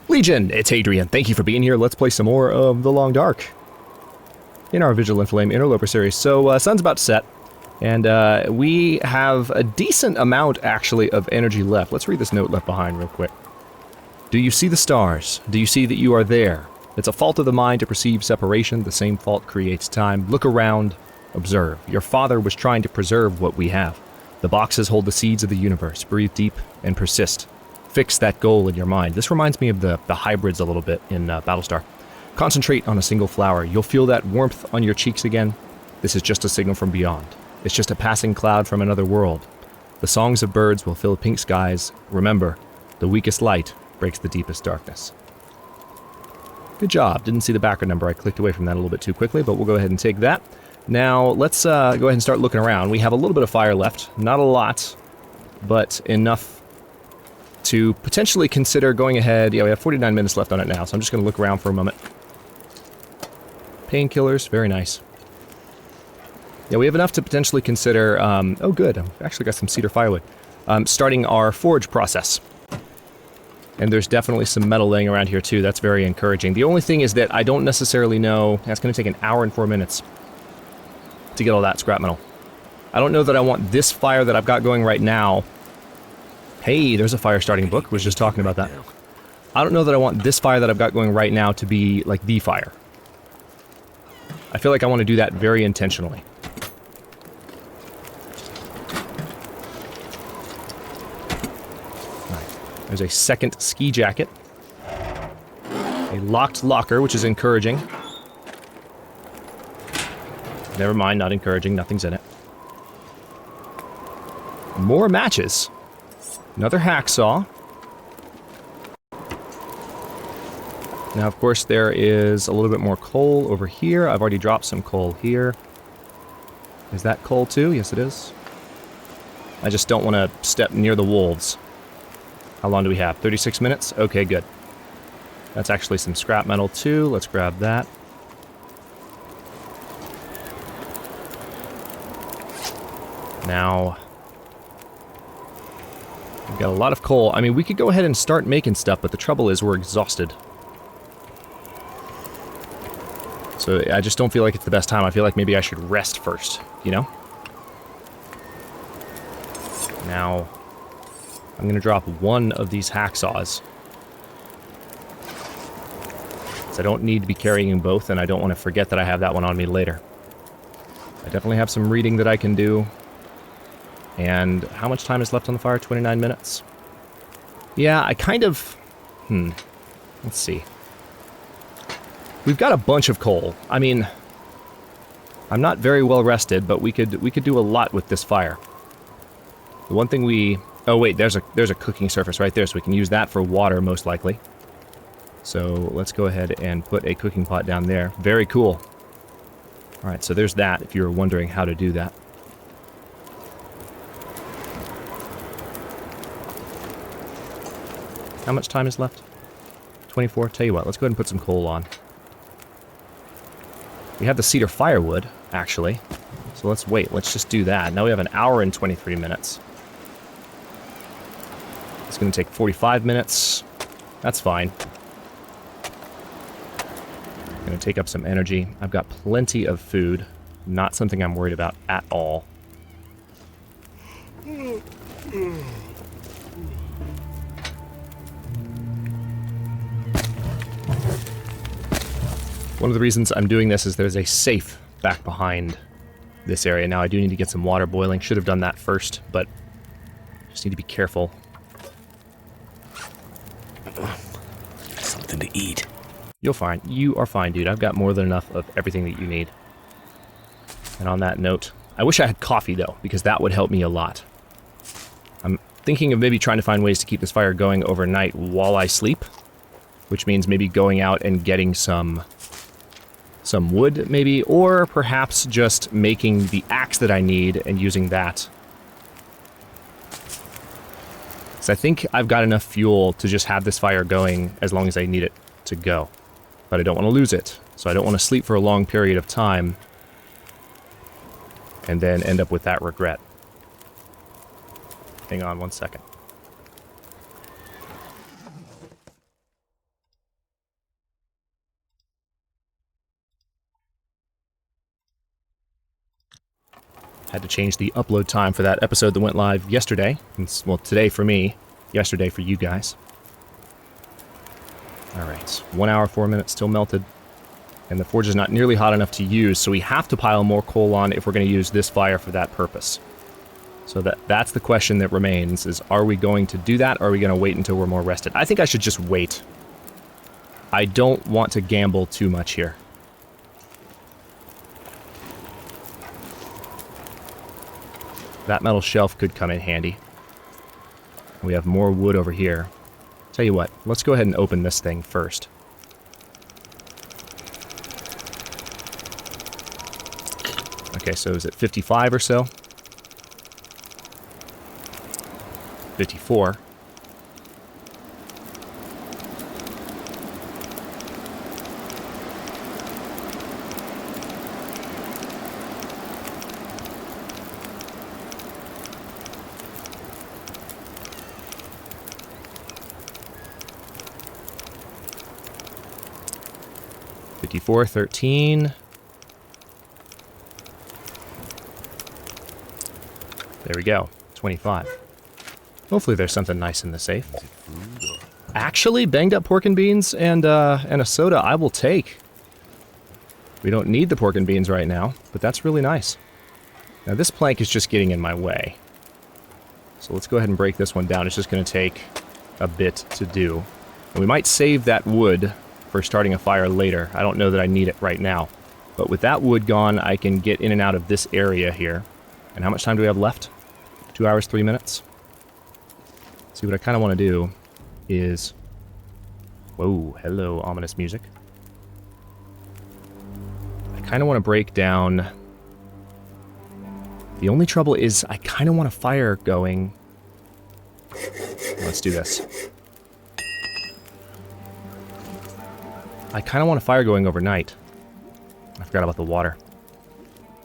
Legion, it's Hadrian. Thank you for being here. Let's play some more of The Long Dark in our Vigilant Flame Interloper series. So, sun's about to set, and we have a decent amount, actually, of energy left. Let's read this note left behind real quick. Do you see the stars? Do you see that you are there? It's a fault of the mind to perceive separation. The same fault creates time. Look around. Observe. Your father was trying to preserve what we have. The boxes hold the seeds of the universe. Breathe deep and persist. Fix that goal in your mind. This reminds me of the hybrids a little bit in Battlestar. Concentrate on a single flower. You'll feel that warmth on your cheeks again. This is just a signal from beyond. It's just a passing cloud from another world. The songs of birds will fill pink skies. Remember, the weakest light breaks the deepest darkness. Good job. Didn't see the background number. I clicked away from that a little bit too quickly, but we'll go ahead and take that. Now, let's go ahead and start looking around. We have a little bit of fire left. Not a lot, but enough to potentially consider going ahead. Yeah, we have 49 minutes left on it now, so I'm just going to look around for a moment. Painkillers, very nice. Yeah, we have enough to potentially consider, oh good, I've actually got some cedar firewood. Starting our forge process. And there's definitely some metal laying around here too, that's very encouraging. The only thing is that I don't necessarily know, that's going to take an hour and 4 minutes to get all that scrap metal. I don't know that I want this fire that I've got going right now. Hey, there's a fire starting book. Was just talking about that. I don't know that I want this fire that I've got going right now to be like the fire. I feel like I want to do that very intentionally. Right. There's a second ski jacket. A locked locker, which is encouraging. Never mind, not encouraging. Nothing's in it. More matches. Another hacksaw. Now, of course, there is a little bit more coal over here. I've already dropped some coal here. Is that coal too? Yes, it is. I just don't want to step near the wolves. How long do we have? 36 minutes? Okay, good. That's actually some scrap metal too. Let's grab that. Now, we've got a lot of coal. I mean, we could go ahead and start making stuff, but the trouble is we're exhausted. So I just don't feel like it's the best time. I feel like maybe I should rest first, you know? Now, I'm going to drop one of these hacksaws. So I don't need to be carrying both, and I don't want to forget that I have that one on me later. I definitely have some reading that I can do. And how much time is left on the fire? 29 minutes. Yeah, I kind of... Let's see. We've got a bunch of coal. I mean, I'm not very well rested, but we could do a lot with this fire. The one thing we... Oh wait, there's a cooking surface right there, so we can use that for water, most likely. So let's go ahead and put a cooking pot down there. Very cool. Alright, so there's that, if you were wondering how to do that. How much time is left? 24. Tell you what, let's go ahead and put some coal on. We have the cedar firewood, actually. So let's wait. Let's just do that. Now we have an hour and 23 minutes. It's going to take 45 minutes. That's fine. Going to take up some energy. I've got plenty of food. Not something I'm worried about at all. One of the reasons I'm doing this is there's a safe back behind this area. Now I do need to get some water boiling. Should have done that first, but just need to be careful. Something to eat. You'll find. You are fine, dude. I've got more than enough of everything that you need. And on that note, I wish I had coffee, though, because that would help me a lot. I'm thinking of maybe trying to find ways to keep this fire going overnight while I sleep, which means maybe going out and getting some wood, maybe, or perhaps just making the axe that I need and using that. So I think I've got enough fuel to just have this fire going as long as I need it to go. But I don't want to lose it, so I don't want to sleep for a long period of time and then end up with that regret. Hang on one second. Had to change the upload time for that episode that went live yesterday. Well, today for me, yesterday for you guys. Alright, 1 hour, 4 minutes, still melted. And the forge is not nearly hot enough to use, so we have to pile more coal on if we're going to use this fire for that purpose. So that's the question that remains, is are we going to do that, or are we going to wait until we're more rested? I think I should just wait. I don't want to gamble too much here. That metal shelf could come in handy. We have more wood over here. Tell you what, let's go ahead and open this thing first. Okay, so is it 55 or so? 54. $54, 13. There we go, 25. Hopefully there's something nice in the safe. Actually, banged up pork and beans and a soda I will take. We don't need the pork and beans right now, but that's really nice. Now this plank is just getting in my way. So let's go ahead and break this one down. It's just going to take a bit to do. And we might save that wood for starting a fire later. I don't know that I need it right now. But with that wood gone, I can get in and out of this area here. And how much time do we have left? 2 hours, 3 minutes? See, what I kind of want to do is... Whoa, hello, ominous music. I kind of want to break down... The only trouble is I kind of want a fire going. Let's do this. I kind of want a fire going overnight. I forgot about the water.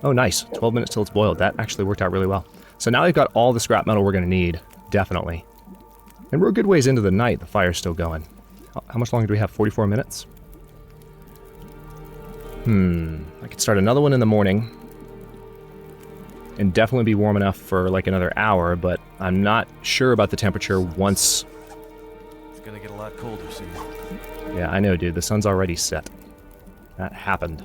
Oh, nice. 12 minutes till it's boiled. That actually worked out really well. So now we've got all the scrap metal we're going to need. Definitely. And we're a good ways into the night. The fire's still going. How much longer do we have? 44 minutes? I could start another one in the morning. And definitely be warm enough for like another hour, but I'm not sure about the temperature once... It's going to get a lot colder soon. Yeah, I know, dude. The sun's already set. That happened.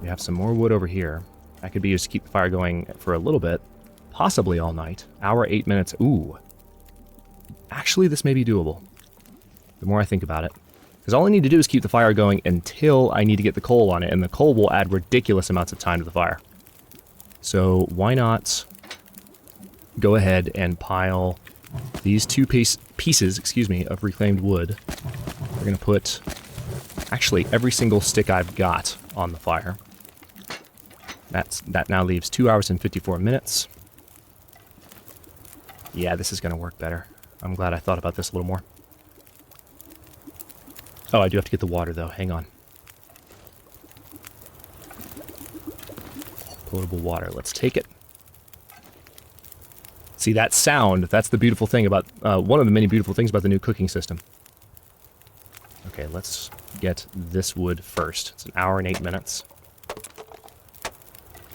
We have some more wood over here. That could be used to keep the fire going for a little bit. Possibly all night. Hour, 8 minutes. Ooh. Actually, this may be doable. The more I think about it. Because all I need to do is keep the fire going until I need to get the coal on it. And the coal will add ridiculous amounts of time to the fire. So why not go ahead and pile these two pieces, of reclaimed wood. We're going to put actually every single stick I've got on the fire. That now leaves 2 hours and 54 minutes. Yeah, this is going to work better. I'm glad I thought about this a little more. Oh, I do have to get the water, though. Hang on. Potable water. Let's take it. See, that sound, that's the beautiful thing about... one of the many beautiful things about the new cooking system. Okay, let's get this wood first. It's 1 hour and 8 minutes.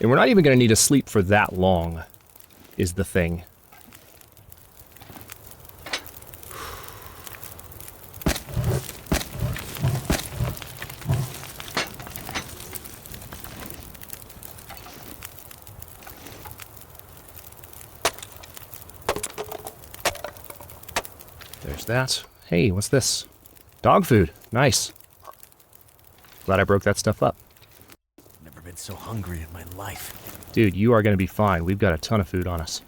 And we're not even going to need to sleep for that long, is the thing. There's that. Hey, what's this? Dog food. Nice. Glad I broke that stuff up. Never been so hungry in my life. Dude, you are going to be fine. We've got a ton of food on us.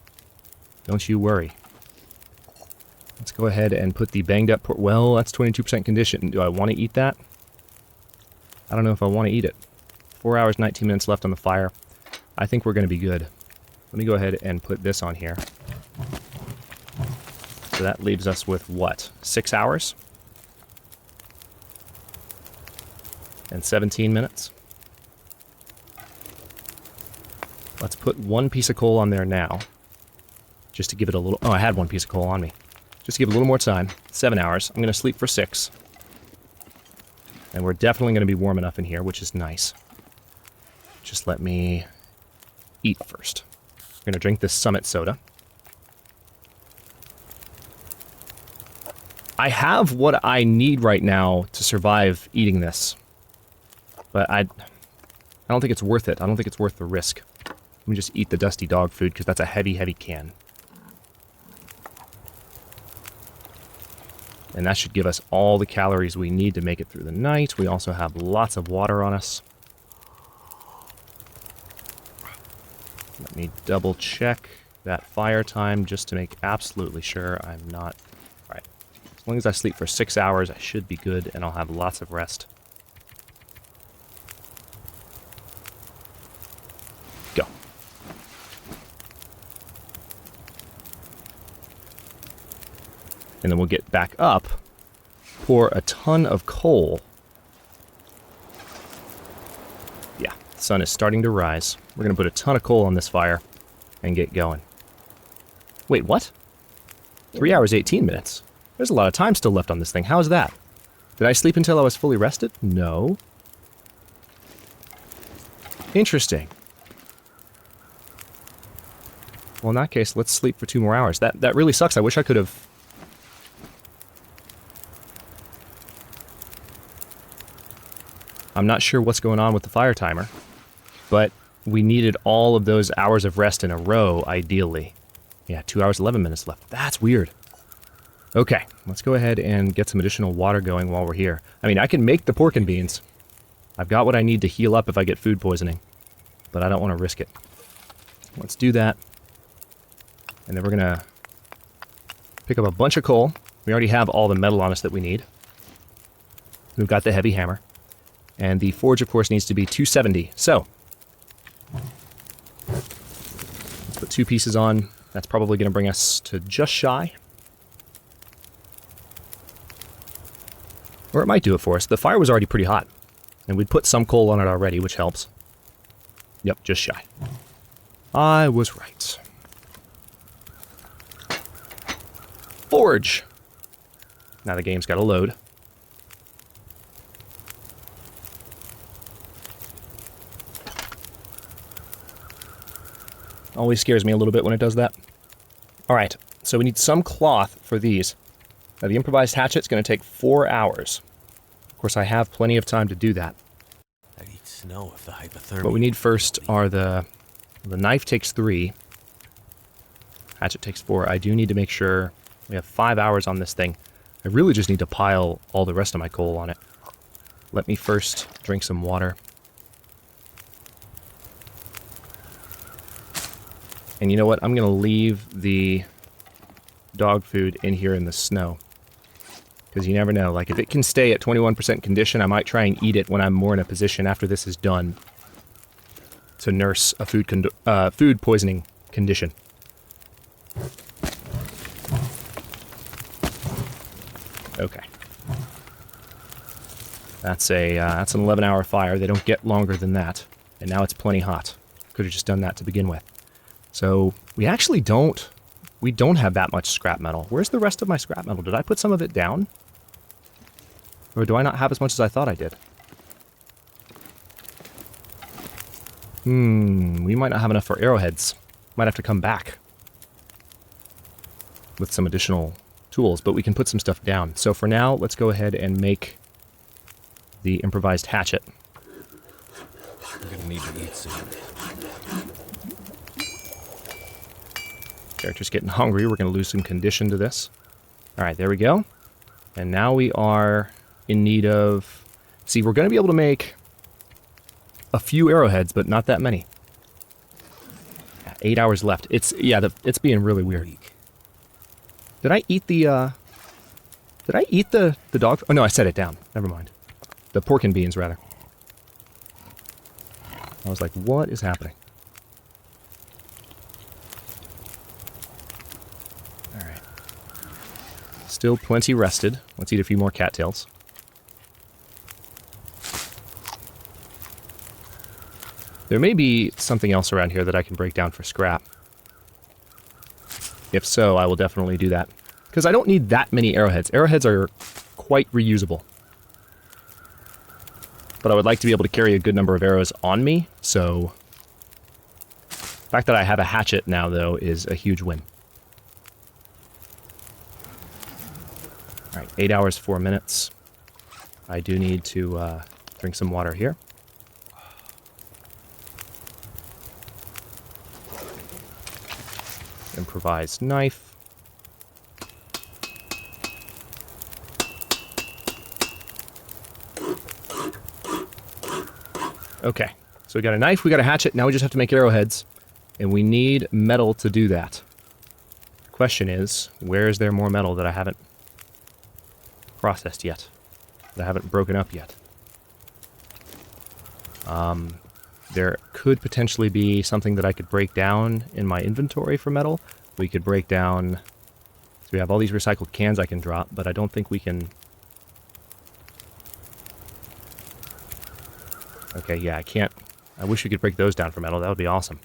Don't you worry. Let's go ahead and put the banged up well, that's 22% condition. Do I want to eat that? I don't know if I want to eat it. 4 hours, 19 minutes left on the fire. I think we're going to be good. Let me go ahead and put this on here. So that leaves us with what? 6 hours? And 17 minutes? Let's put one piece of coal on there now. Just to give it a little... Oh, I had one piece of coal on me. Just to give it a little more time. 7 hours. I'm going to sleep for 6. And we're definitely going to be warm enough in here, which is nice. Just let me eat first. We're going to drink this Summit soda. I have what I need right now to survive eating this. But I don't think it's worth it. I don't think it's worth the risk. Let me just eat the dusty dog food, because that's a heavy, heavy can. And that should give us all the calories we need to make it through the night. We also have lots of water on us. Let me double check that fire time just to make absolutely sure I'm not... Right. As long as I sleep for 6 hours, I should be good, and I'll have lots of rest. Go. And then we'll get back up, pour a ton of coal. Yeah, the sun is starting to rise. We're going to put a ton of coal on this fire and get going. Wait, what? 3 hours, 18 minutes. There's a lot of time still left on this thing. How's that? Did I sleep until I was fully rested? No. Interesting. Well, in that case, let's sleep for 2 more hours. That really sucks. I wish I could have... I'm not sure what's going on with the fire timer, but we needed all of those hours of rest in a row, ideally. Yeah, 2 hours, 11 minutes left. That's weird. Okay, let's go ahead and get some additional water going while we're here. I mean, I can make the pork and beans. I've got what I need to heal up if I get food poisoning, but I don't want to risk it. Let's do that. And then we're going to pick up a bunch of coal. We already have all the metal on us that we need. We've got the heavy hammer. And the forge, of course, needs to be 270. So, let's put 2 pieces on. That's probably going to bring us to just shy. Or it might do it for us. The fire was already pretty hot. And we'd put some coal on it already, which helps. Yep, just shy. I was right. Forge! Now the game's got to load. Always scares me a little bit when it does that. Alright, so we need some cloth for these. Now the improvised hatchet's going to take 4 hours. Of course, I have plenty of time to do that. I'd eat snow if the hypothermia... What we need first are the knife takes 3. Hatchet takes 4. I do need to make sure we have 5 hours on this thing. I really just need to pile all the rest of my coal on it. Let me first drink some water. And you know what? I'm going to leave the dog food in here in the snow. Because you never know. Like, if it can stay at 21% condition, I might try and eat it when I'm more in a position after this is done to nurse a food poisoning condition. Okay. That's an 11-hour fire. They don't get longer than that. And now it's plenty hot. Could have just done that to begin with. So, we actually don't have that much scrap metal. Where's the rest of my scrap metal? Did I put some of it down? Or do I not have as much as I thought I did? We might not have enough for arrowheads. Might have to come back with some additional tools, but we can put some stuff down. So for now, let's go ahead and make the improvised hatchet. I'm gonna need to eat soon. Character's getting hungry. We're going to lose some condition to this. Alright, there we go. And now we are in need of... See, we're going to be able to make a few arrowheads, but not that many. Yeah, 8 hours left. It's being really weird. Did I eat the dog? Oh, no, I set it down. Never mind. The pork and beans, rather. I was like, what is happening? Alright. Still plenty rested. Let's eat a few more cattails. There may be something else around here that I can break down for scrap. If so, I will definitely do that. Because I don't need that many arrowheads. Arrowheads are quite reusable. But I would like to be able to carry a good number of arrows on me, so... The fact that I have a hatchet now, though, is a huge win. Alright, 8 hours, 4 minutes. I do need to drink some water here. Improvised knife. Okay, so we got a knife, we got a hatchet, now we just have to make arrowheads. And we need metal to do that. The question is, where is there more metal that I haven't processed yet? That I haven't broken up yet? There could potentially be something that I could break down in my inventory for metal. We could break down... So we have all these recycled cans I can drop, but I don't think we can... Okay, yeah, I can't... I wish we could break those down for metal. That would be awesome.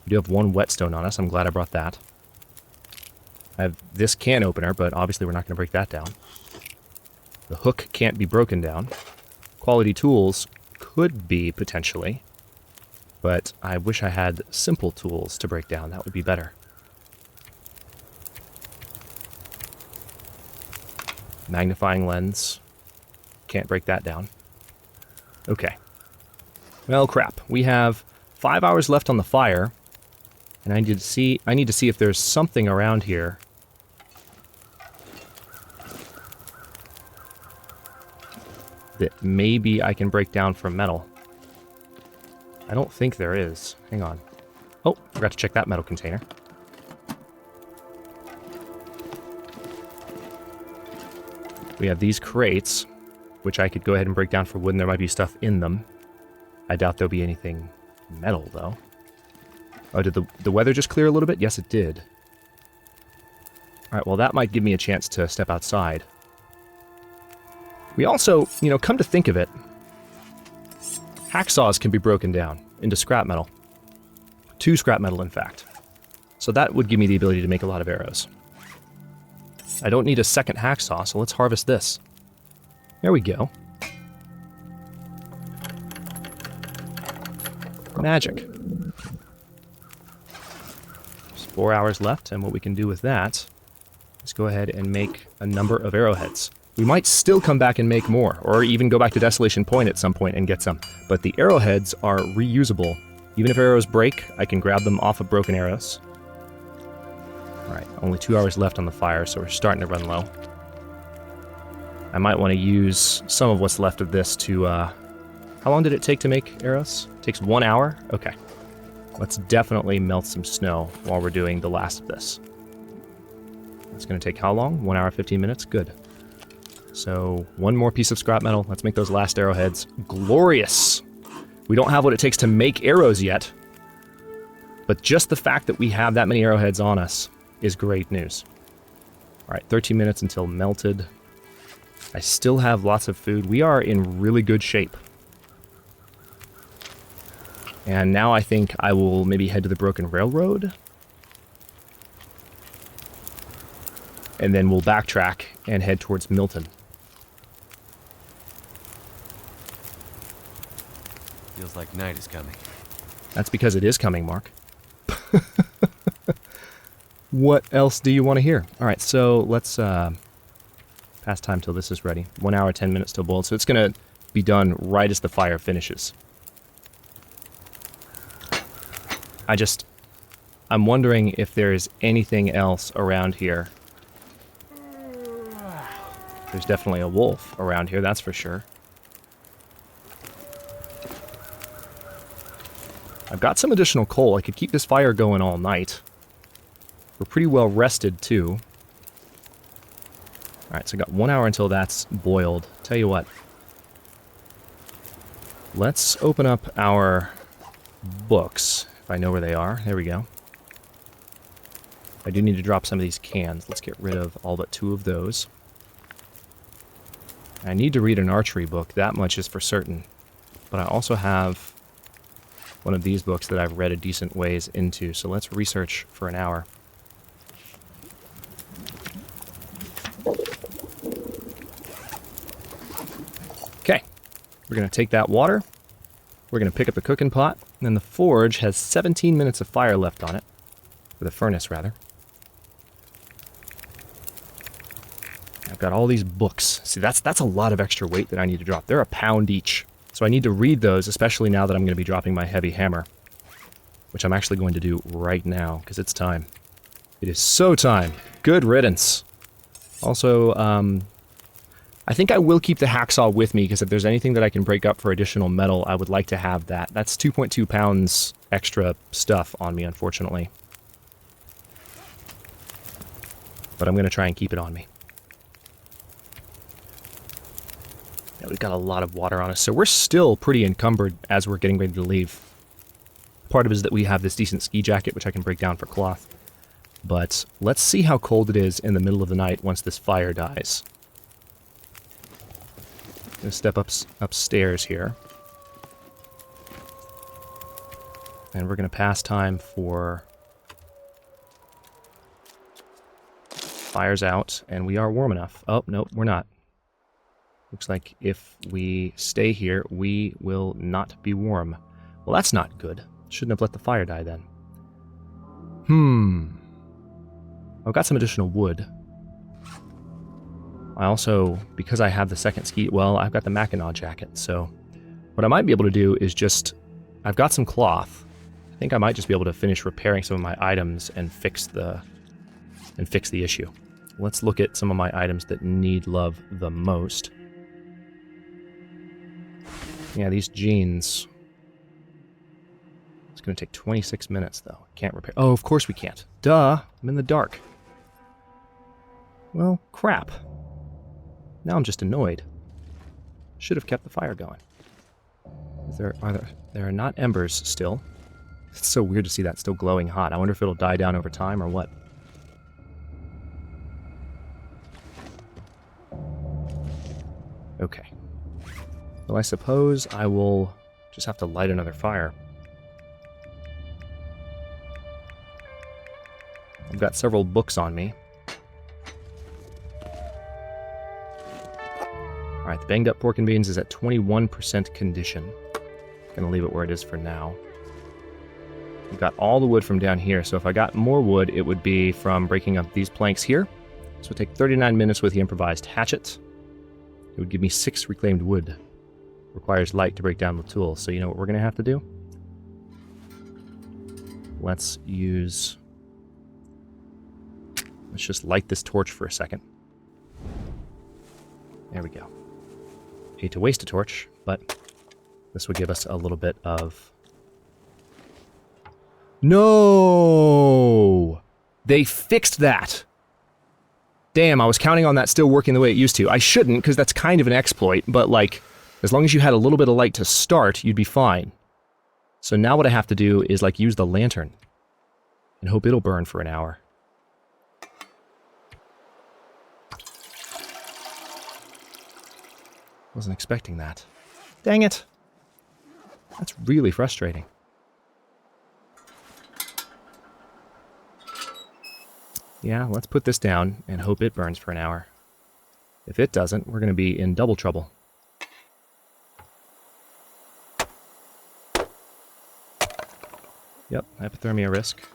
We do have one whetstone on us. I'm glad I brought that. I have this can opener, but obviously we're not going to break that down. The hook can't be broken down. Quality tools could be, potentially. But I wish I had simple tools to break down. That would be better. Magnifying lens. Can't break that down. Okay. Well, crap. We have 5 hours left on the fire. And I need to see if there's something around here that maybe I can break down for metal. I don't think there is. Hang on. Oh, forgot to check that metal container. We have these crates, which I could go ahead and break down for wood, and there might be stuff in them. I doubt there'll be anything metal, though. Oh, did the weather just clear a little bit? Yes, it did. Alright, well, that might give me a chance to step outside. We also, you know, come to think of it, hacksaws can be broken down into scrap metal. 2 scrap metal, in fact. So that would give me the ability to make a lot of arrows. I don't need a second hacksaw, so let's harvest this. There we go. Magic. There's 4 hours left, and what we can do with that is go ahead and make a number of arrowheads. We might still come back and make more, or even go back to Desolation Point at some point and get some. But the arrowheads are reusable. Even if arrows break, I can grab them off of broken arrows. Alright, only 2 hours left on the fire, so we're starting to run low. I might want to use some of what's left of this to, How long did it take to make arrows? It takes 1 hour? Okay. Let's definitely melt some snow while we're doing the last of this. It's going to take how long? 1 hour, 15 minutes? Good. So, one more piece of scrap metal. Let's make those last arrowheads. Glorious! We don't have what it takes to make arrows yet, but just the fact that we have that many arrowheads on us is great news. Alright, 13 minutes until melted. I still have lots of food. We are in really good shape. And now I think I will maybe head to the Broken Railroad. And then we'll backtrack and head towards Milton. Feels like night is coming. That's because it is coming, Mark. What else do you want to hear? Alright, so let's pass time till this is ready. 1 hour, 10 minutes till boiled. So it's going to be done right as the fire finishes. I'm wondering if there's anything else around here. There's definitely a wolf around here, that's for sure. I've got some additional coal. I could keep this fire going all night. We're pretty well rested, too. Alright, so I got 1 hour until that's boiled. Tell you what. Let's open up our books, if I know where they are. There we go. I do need to drop some of these cans. Let's get rid of all but 2 of those. I need to read an archery book, that much is for certain. But I also have one of these books that I've read a decent ways into, so let's research for an hour. Okay, we're going to take that water, we're going to pick up the cooking pot, And then the forge has 17 minutes of fire left on it. Or the furnace, rather. I've got all these books. See, that's a lot of extra weight that I need to drop. They're a pound each. So I need to read those, especially now that I'm going to be dropping my heavy hammer. Which I'm actually going to do right now, because it's time. It is so time. Good riddance. Also, I think I will keep the hacksaw with me, because if there's anything that I can break up for additional metal, I would like to have that. That's 2.2 pounds extra stuff on me, unfortunately. But I'm going to try and keep it on me. Yeah, we've got a lot of water on us, so we're still pretty encumbered as we're getting ready to leave. Part of it is that we have this decent ski jacket, which I can break down for cloth. But let's see how cold it is in the middle of the night once this fire dies. I'm going to step upstairs here. And we're going to pass time for fires out, and we are warm enough. Oh, no, we're not. Looks like if we stay here, we will not be warm. Well, that's not good. Shouldn't have let the fire die then. I've got some additional wood. I also, because I have the second ski, well, I've got the Mackinac jacket, so what I might be able to do is just, I've got some cloth. I think I might just be able to finish repairing some of my items and fix the issue. Let's look at some of my items that need love the most. Yeah, these jeans. It's going to take 26 minutes, though. Can't repair. Oh, of course we can't. Duh! I'm in the dark. Well, crap. Now I'm just annoyed. Should have kept the fire going. There are not embers still. It's so weird to see that still glowing hot. I wonder if it'll die down over time or what. Okay. Well, I suppose I will just have to light another fire. I've got several books on me. Alright, the banged up pork and beans is at 21% condition. Gonna leave it where it is for now. I've got all the wood from down here, so if I got more wood, it would be from breaking up these planks here. This would take 39 minutes with the improvised hatchet. It would give me 6 reclaimed wood. Requires light to break down the tool, so you know what we're gonna have to do? Let's just light this torch for a second. There we go. Hate to waste a torch, but this would give us a little bit of... No! They fixed that! Damn, I was counting on that still working the way it used to. I shouldn't, because that's kind of an exploit, but like, as long as you had a little bit of light to start, you'd be fine. So now what I have to do is like use the lantern and hope it'll burn for an hour. Wasn't expecting that. Dang it. That's really frustrating. Yeah, let's put this down and hope it burns for an hour. If it doesn't, we're going to be in double trouble. Yep, hypothermia risk.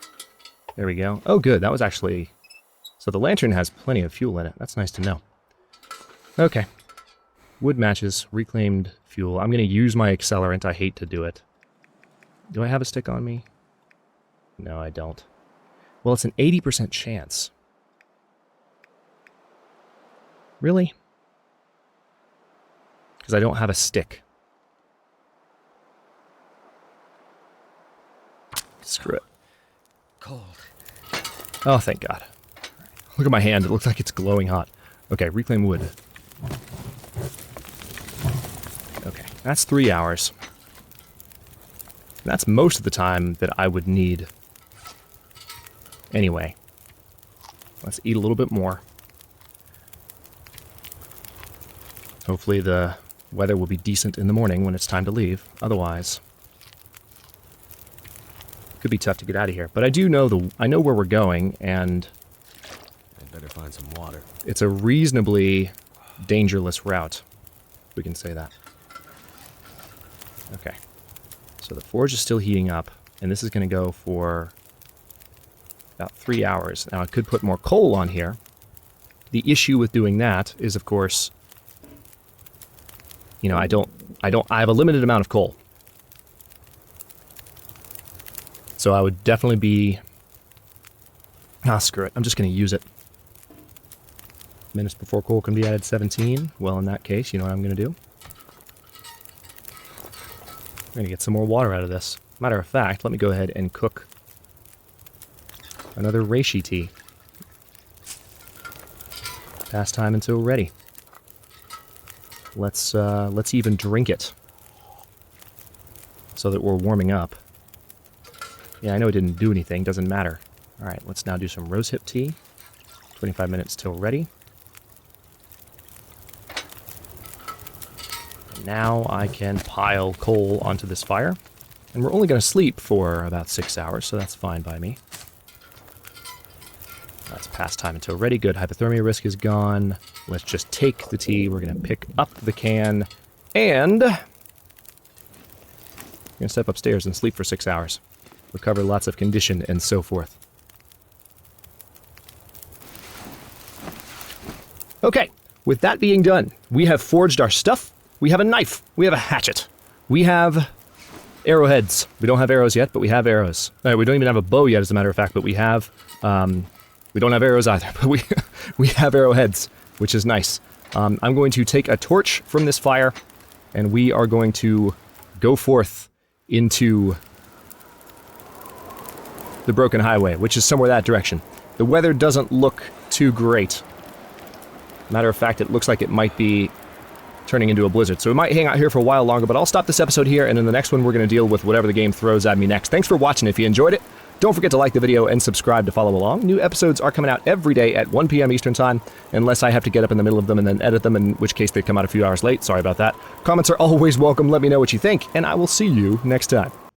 There we go. Oh, good. That was actually... So the lantern has plenty of fuel in it. That's nice to know. Okay. Wood matches, reclaimed fuel. I'm going to use my accelerant. I hate to do it. Do I have a stick on me? No, I don't. Well, it's an 80% chance. Really? Because I don't have a stick. Screw it. Cold. Oh, thank God. Look at my hand. It looks like it's glowing hot. Okay, reclaim wood. Okay, that's 3 hours. That's most of the time that I would need. Anyway, let's eat a little bit more. Hopefully the weather will be decent in the morning when it's time to leave. Otherwise, it could be tough to get out of here. But I do know I know where we're going, and I'd better find some water. It's a reasonably dangerous route. We can say that. Okay. So the forge is still heating up, and this is going to go for about 3 hours. Now I could put more coal on here. The issue with doing that is, of course, you know, I have a limited amount of coal. So I would definitely be, screw it, I'm just going to use it. Minutes before coal can be added, 17. Well, in that case, you know what I'm going to do? I'm going to get some more water out of this. Matter of fact, let me go ahead and cook another reishi tea. Past time until ready. Let's even drink it so that we're warming up. Yeah, I know it didn't do anything, doesn't matter. All right, let's now do some rosehip tea. 25 minutes till ready. And now I can pile coal onto this fire. And we're only going to sleep for about 6 hours, so that's fine by me. That's past time until ready. Good, hypothermia risk is gone. Let's just take the tea. We're going to pick up the can. And we're going to step upstairs and sleep for 6 hours. Recover lots of condition and so forth. Okay, with that being done, we have forged our stuff. We have a knife. We have a hatchet. We have arrowheads. We don't have arrows yet, but we have arrows. We don't even have a bow yet, as a matter of fact, but we have... we don't have arrows either, but we have arrowheads, which is nice. I'm going to take a torch from this fire, and we are going to go forth into the Broken Highway, which is somewhere that direction. The weather doesn't look too great. Matter of fact, it looks like it might be turning into a blizzard, so we might hang out here for a while longer, but I'll stop this episode here, and in the next one we're going to deal with whatever the game throws at me next. Thanks for watching. If you enjoyed it, don't forget to like the video and subscribe to follow along. New episodes are coming out every day at 1 p.m. Eastern Time, unless I have to get up in the middle of them and then edit them, in which case they come out a few hours late. Sorry about that. Comments are always welcome. Let me know what you think, and I will see you next time.